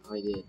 I did.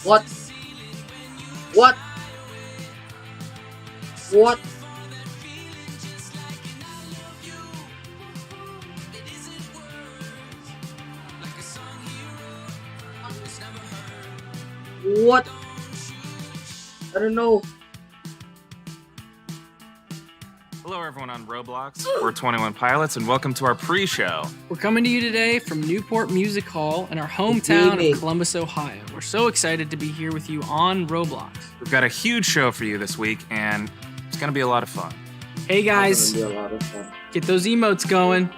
What? What? What? What? I don't know. Hello everyone on Roblox. We're 21 Pilots and welcome to our pre-show. We're coming to you today from Newport Music Hall in our hometown of Columbus, Ohio. We're so excited to be here with you on Roblox. We've got a huge show for you this week and it's gonna be a lot of fun. Hey guys, It's gonna be a lot of fun. get those emotes going.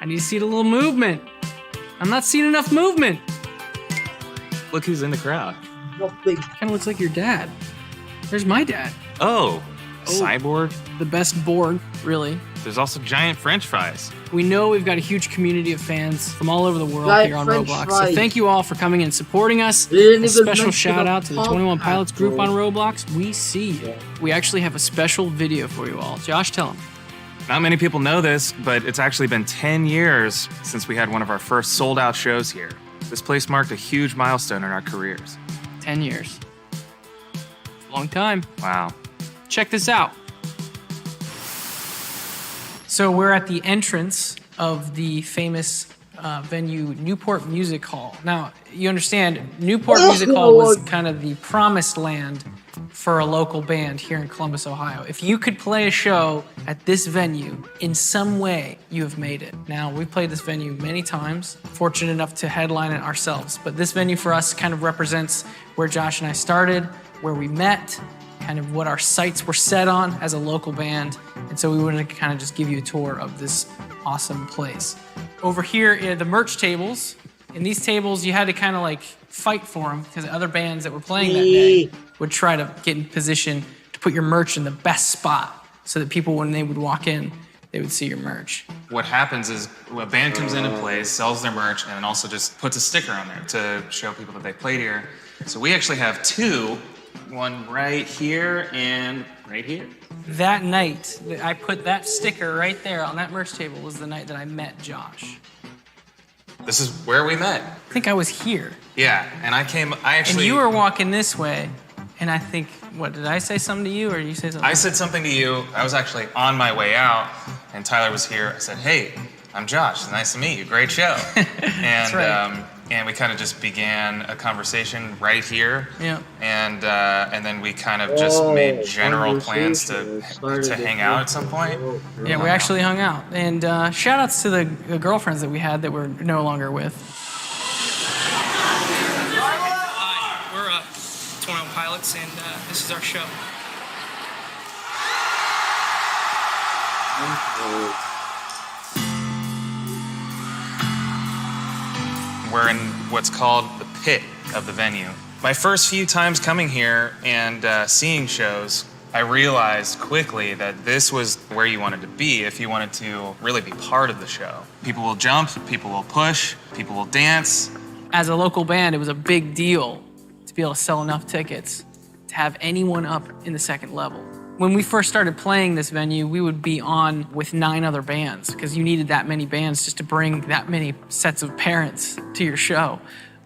I need to see the little movement. I'm not seeing enough movement. Look who's in the crowd. Nothing. Kind of looks like your dad. There's my dad. Oh, Oh. Cyborg. The best board, really. There's also giant French fries. We know we've got a huge community of fans from all over the world Giant here on French Roblox. fries. So thank you all for coming and supporting us. We didn't A even special mention shout a out to the 21 podcast, Pilots group bro. on Roblox. We see you. We actually have a special video for you all. Josh, tell them. Not many people know this, but it's actually been 10 years since we had one of our first sold-out shows here. This place marked a huge milestone in our careers. 10 years. Long time. Wow. Check this out. So we're at the entrance of the famous venue, Newport Music Hall. Now, you understand, Newport Music Hall was kind of the promised land for a local band here in Columbus, Ohio. If you could play a show at this venue, in some way, you have made it. Now, we've played this venue many times, fortunate enough to headline it ourselves, but this venue for us kind of represents where Josh and I started, where we met, kind of what our sights were set on as a local band, and so we wanted to kind of just give you a tour of this awesome place. Over here are the merch tables. In these tables, you had to kind of like fight for them because other bands that were playing that day would try to get in position to put your merch in the best spot so that people, when they would walk in, they would see your merch. What happens is a band comes into place, sells their merch, and then also just puts a sticker on there to show people that they played here. So we actually have two, one right here and right here. That night, I put that sticker right there on that merch table was the night that I met Josh. This is where we met. I think I was here. Yeah, and I actually... And you were walking this way, and I think, what, did I say something to you, or did you say something? I said something to you. I was actually on my way out, and Tyler was here. I said, hey, I'm Josh. Nice to meet you. Great show. And, That's right. And we kind of just began a conversation right here. Yeah. And then we kind of just made general plans to hang out at some point. Yeah, we actually hung out. And shout outs to the girlfriends that we had that we're no longer with. Hi, we're 21 Pilots, and this is our show. We're in what's called the pit of the venue. My first few times coming here and seeing shows, I realized quickly that this was where you wanted to be if you wanted to really be part of the show. People will jump, people will push, people will dance. As a local band, it was a big deal to be able to sell enough tickets to have anyone up in the second level. When we first started playing this venue, we would be on with 9 other bands because you needed that many bands just to bring that many sets of parents to your show.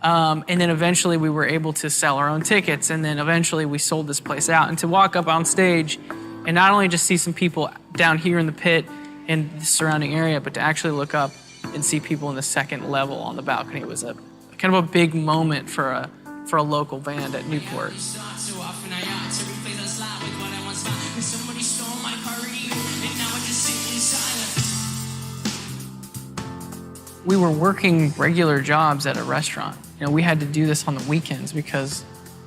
And then eventually we were able to sell our own tickets, and then eventually we sold this place out. And to walk up on stage and not only just see some people down here in the pit and the surrounding area, but to actually look up and see people in the second level on the balcony was a kind of a big moment for a local band at Newport. We were working regular jobs at a restaurant. You know, we had to do this on the weekends because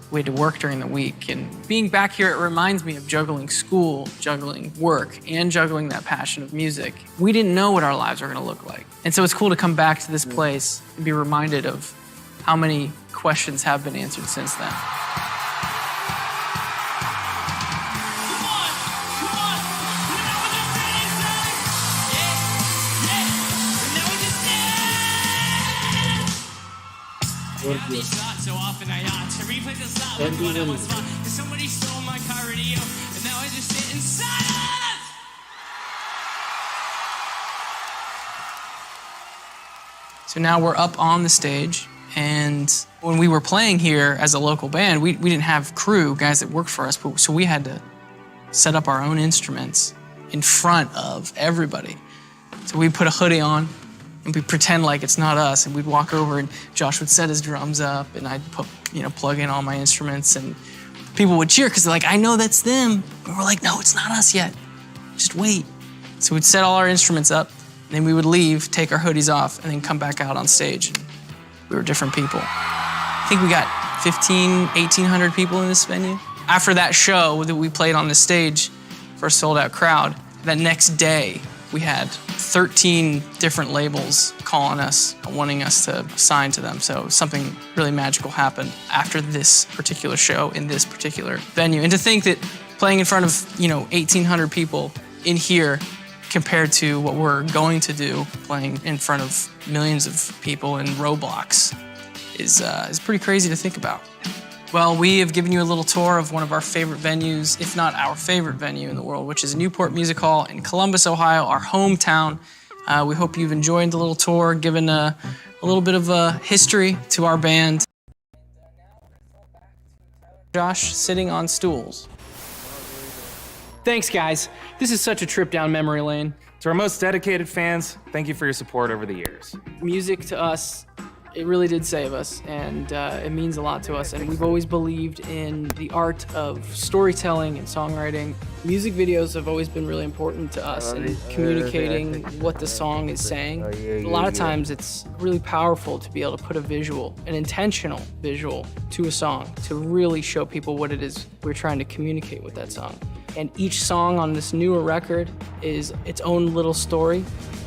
we had to work during the week. And being back here, it reminds me of juggling school, juggling work, and juggling that passion of music. We didn't know what our lives were gonna look like. And so it's cool to come back to this place and be reminded of how many questions have been answered since then. So often I ought to replay the slot with what I once fought. Cause somebody stole my car radio, and now I just sit in silence. So now we're up on the stage, and when we were playing here as a local band, we didn't have crew, guys that worked for us, so we had to set up our own instruments in front of everybody. So we put a hoodie on, and we'd pretend like it's not us, and we'd walk over, and Josh would set his drums up, and I'd plug in all my instruments, and people would cheer because they're like, I know that's them. And we're like, no, it's not us yet. Just wait. So we'd set all our instruments up, and then we would leave, take our hoodies off, and then come back out on stage. And we were different people. I think we got 1,800 people in this venue. After that show that we played on the stage for a sold-out crowd, that next day, we had 13 different labels calling us, wanting us to sign to them. So something really magical happened after this particular show in this particular venue. And to think that playing in front of, 1,800 people in here compared to what we're going to do, playing in front of millions of people in Roblox, is pretty crazy to think about. Well, we have given you a little tour of one of our favorite venues, if not our favorite venue in the world, which is Newport Music Hall in Columbus, Ohio, our hometown. We hope you've enjoyed the little tour, given a little bit of a history to our band. Josh sitting on stools. Thanks, guys. This is such a trip down memory lane. To our most dedicated fans, thank you for your support over the years. Music to us, it really did save us, and it means a lot to us. And we've always believed in the art of storytelling and songwriting. Music videos have always been really important to us in communicating what the song is saying. A lot of times it's really powerful to be able to put a visual, an intentional visual, to a song to really show people what it is we're trying to communicate with that song. And each song on this newer record is its own little story.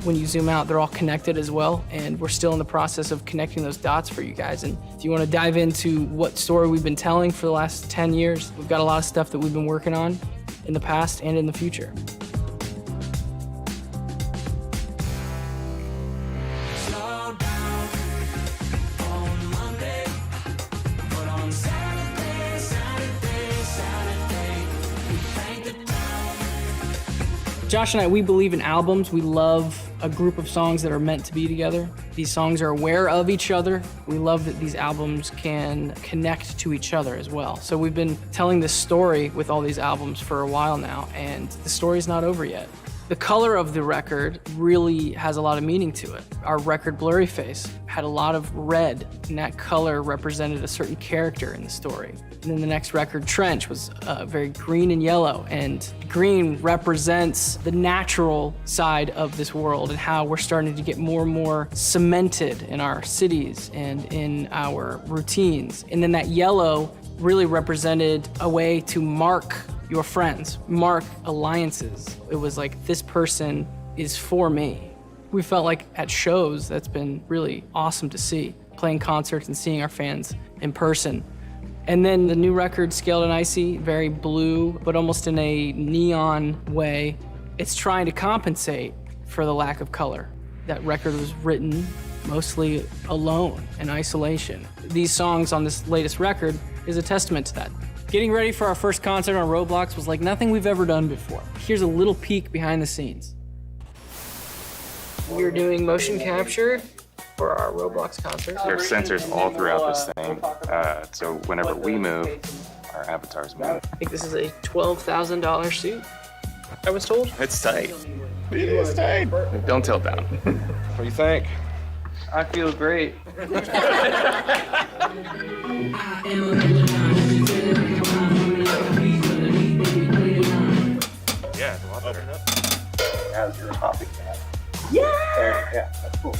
When you zoom out, they're all connected as well, and we're still in the process of connecting those dots for you guys. And if you want to dive into what story we've been telling for the last 10 years, we've got a lot of stuff that we've been working on in the past and in the future. Josh and I, we believe in albums. We love a group of songs that are meant to be together. These songs are aware of each other. We love that these albums can connect to each other as well. So we've been telling this story with all these albums for a while now, and the story's not over yet. The color of the record really has a lot of meaning to it. Our record, Blurry Face, had a lot of red, and that color represented a certain character in the story. And then the next record, Trench, was very green and yellow, and green represents the natural side of this world and how we're starting to get more and more cemented in our cities and in our routines. And then that yellow really represented a way to mark your friends, mark alliances. It was like, this person is for me. We felt like at shows, that's been really awesome to see, playing concerts and seeing our fans in person. And then the new record, Scaled and Icy, very blue, but almost in a neon way. It's trying to compensate for the lack of color. That record was written mostly alone, in isolation. These songs on this latest record is a testament to that. Getting ready for our first concert on Roblox was like nothing we've ever done before. Here's a little peek behind the scenes. We're doing motion capture for our Roblox concert. There's sensors all throughout this thing, so whenever we move, our avatars move. I think this is a $12,000 suit, I was told. It's tight. It is tight. Don't tilt down. What do you think? I feel great. Yeah, it's a lot better. As you're topping that. Yeah! There, yeah, that's cool.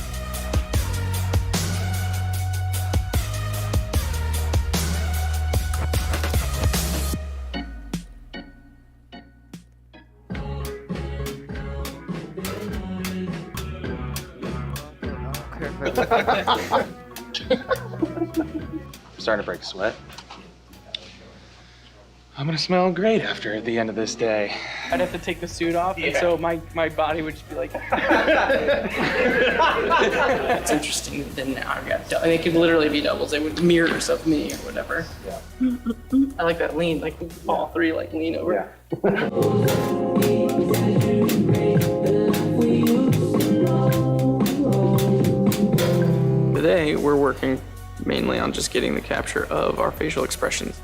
I'm starting to break a sweat. I'm gonna smell great after the end of this day. I'd have to take the suit off, and so my body would just be like... It's interesting that now I've got... They could literally be doubles. They would mirrors of me or whatever. Yeah. I like that lean, like all three like lean over. Yeah. Today, we're working mainly on just getting the capture of our facial expressions.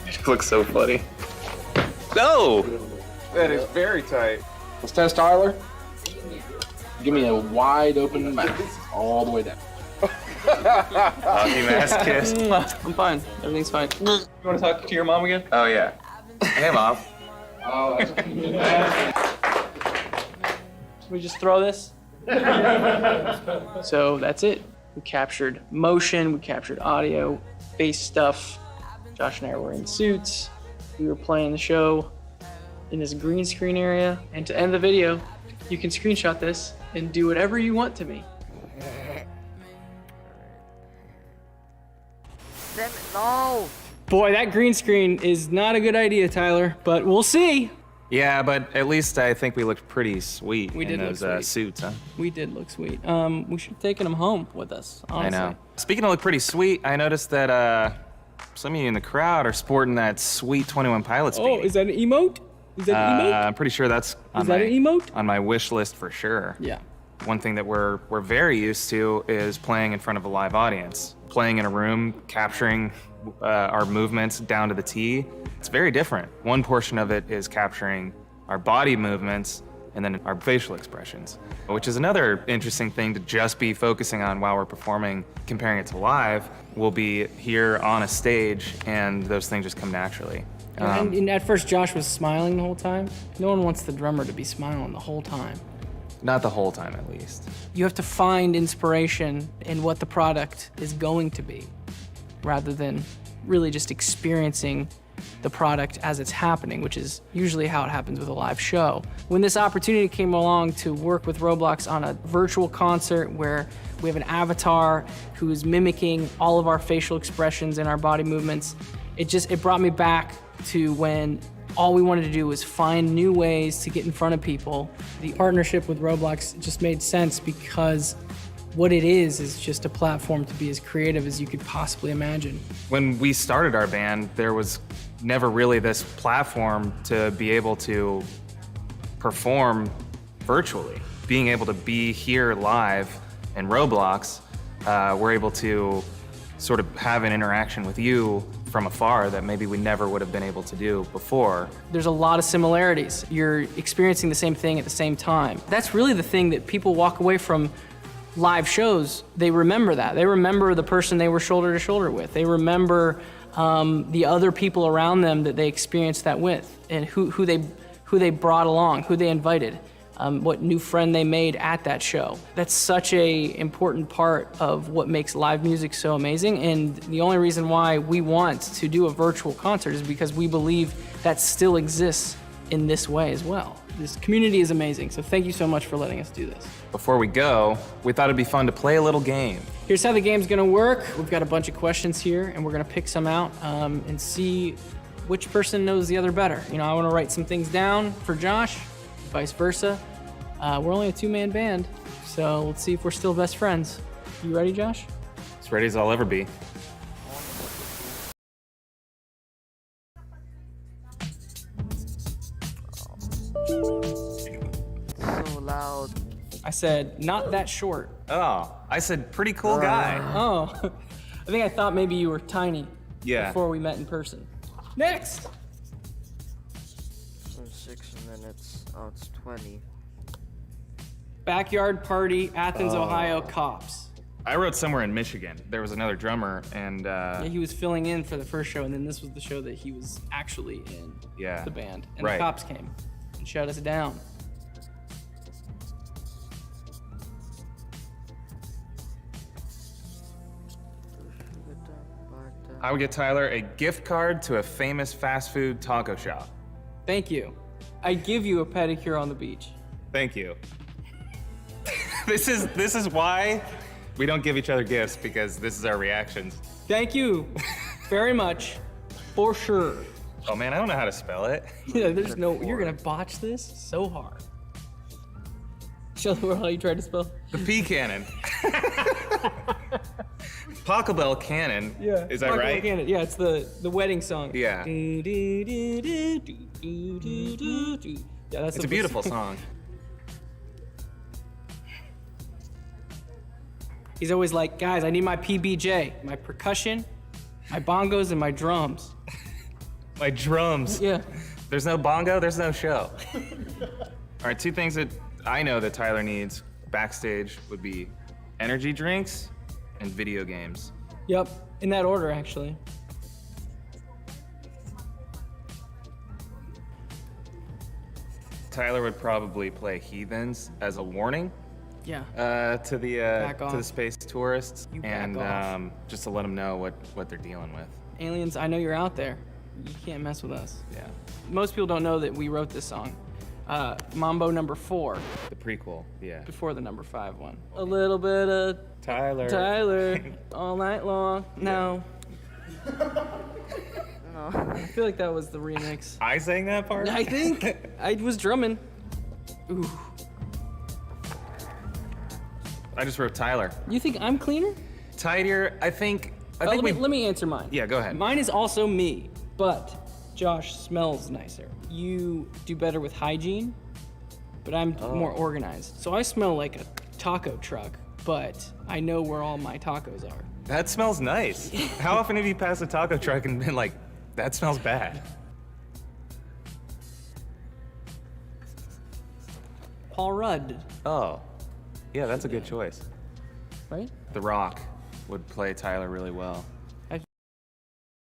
It looks so funny. No! That is very tight. Let's test Tyler. Give me a wide open mouth, all the way down. Hockey mask kiss. I'm fine. Everything's fine. You want to talk to your mom again? Oh yeah. Hey mom. Oh, Should we just throw this? So that's it. We captured motion, we captured audio, face stuff. Josh and I were in suits. We were playing the show in this green screen area. And to end the video, you can screenshot this and do whatever you want to me. No! Boy, that green screen is not a good idea, Tyler, but we'll see. Yeah, but at least I think we looked pretty sweet We in did look those sweet. suits, huh? We did look sweet. We should have taken them home with us, honestly. I know. Speaking of look pretty sweet, I noticed that some of you in the crowd are sporting that sweet 21 Pilots Oh, beanie. is that an emote? Is that an emote? I'm pretty sure that's on that my, an emote? on my wish list for sure. Yeah. One thing that we're very used to is playing in front of a live audience. Playing in a room, capturing our movements down to the T. It's very different. One portion of it is capturing our body movements, and then our facial expressions, which is another interesting thing to just be focusing on while we're performing. Comparing it to live, we'll be here on a stage, and those things just come naturally. And at first, Josh was smiling the whole time. No one wants the drummer to be smiling the whole time. Not the whole time, at least. You have to find inspiration in what the product is going to be, rather than really just experiencing the product as it's happening, which is usually how it happens with a live show. When this opportunity came along to work with Roblox on a virtual concert where we have an avatar who is mimicking all of our facial expressions and our body movements, it brought me back to when all we wanted to do was find new ways to get in front of people. The partnership with Roblox just made sense because what it is just a platform to be as creative as you could possibly imagine. When we started our band, there was never really this platform to be able to perform virtually. Being able to be here live in Roblox, we're able to sort of have an interaction with you from afar that maybe we never would have been able to do before. There's a lot of similarities. You're experiencing the same thing at the same time. That's really the thing that people walk away from live shows. They remember that. They remember the person they were shoulder to shoulder with. They remember the other people around them that they experienced that with, and who they brought along, who they invited, what new friend they made at that show. That's such a important part of what makes live music so amazing, and the only reason why we want to do a virtual concert is because we believe that still exists in this way as well. This community is amazing, so thank you so much for letting us do this. Before we go, we thought it'd be fun to play a little game. Here's how the game's gonna work. We've got a bunch of questions here, and we're gonna pick some out and see which person knows the other better. You know, I wanna write some things down for Josh, vice versa. We're only a two-man band, so let's see if we're still best friends. You ready, Josh? As ready as I'll ever be. So loud. I said, not that short. Oh, I said pretty cool guy. Oh, I think I thought maybe you were tiny Yeah. before we met in person. Next! So 6 minutes. Oh, it's 20. Backyard party, Athens, Ohio, cops. I wrote somewhere in Michigan. There was another drummer, and Yeah, he was filling in for the first show, and then this was the show that he was actually in, Yeah. the band. And Right. the cops came and shut us down. I would get Tyler a gift card to a famous fast food taco shop. Thank you. I give you a pedicure on the beach. Thank you. This is why we don't give each other gifts, because this is our reactions. Thank you very much, for sure. Oh man, I don't know how to spell it. Yeah, there's no, you're gonna botch this so hard. Show the world how you tried to spell. The P cannon. Taco Bell cannon. Yeah. Is that Taco right? Cannon. Yeah, it's the wedding song. Yeah. Do, do, do, do, do, do, do, do, do. Yeah, that's It's a beautiful song. He's always like, guys, I need my PBJ, my percussion, my bongos, and my drums. My drums. Yeah. There's no bongo, there's no show. All right, 2 things that I know that Tyler needs backstage would be energy drinks and video games. Yep, in that order, actually. Tyler would probably play Heathens as a warning Yeah. to Back off. the space tourists, You back and off. just to let them know what they're dealing with. Aliens, I know you're out there. You can't mess with us. Yeah, Most people don't know that we wrote this song. Mambo number 4, the prequel. Yeah, before the number 5 one. A little bit of Tyler. Tyler all night long. No. No. I feel like that was the remix. I sang that part. I think I was drumming. Ooh. I just wrote Tyler. You think I'm cleaner? Tidier. I think let we. me answer mine. Yeah, go ahead. Mine is also me, but Josh smells nicer. You do better with hygiene, but I'm more organized. So I smell like a taco truck, but I know where all my tacos are. That smells nice. How often have you passed a taco truck and been like, that smells bad? Paul Rudd, Oh, yeah, that's a good choice. right? The Rock would play Tyler really well.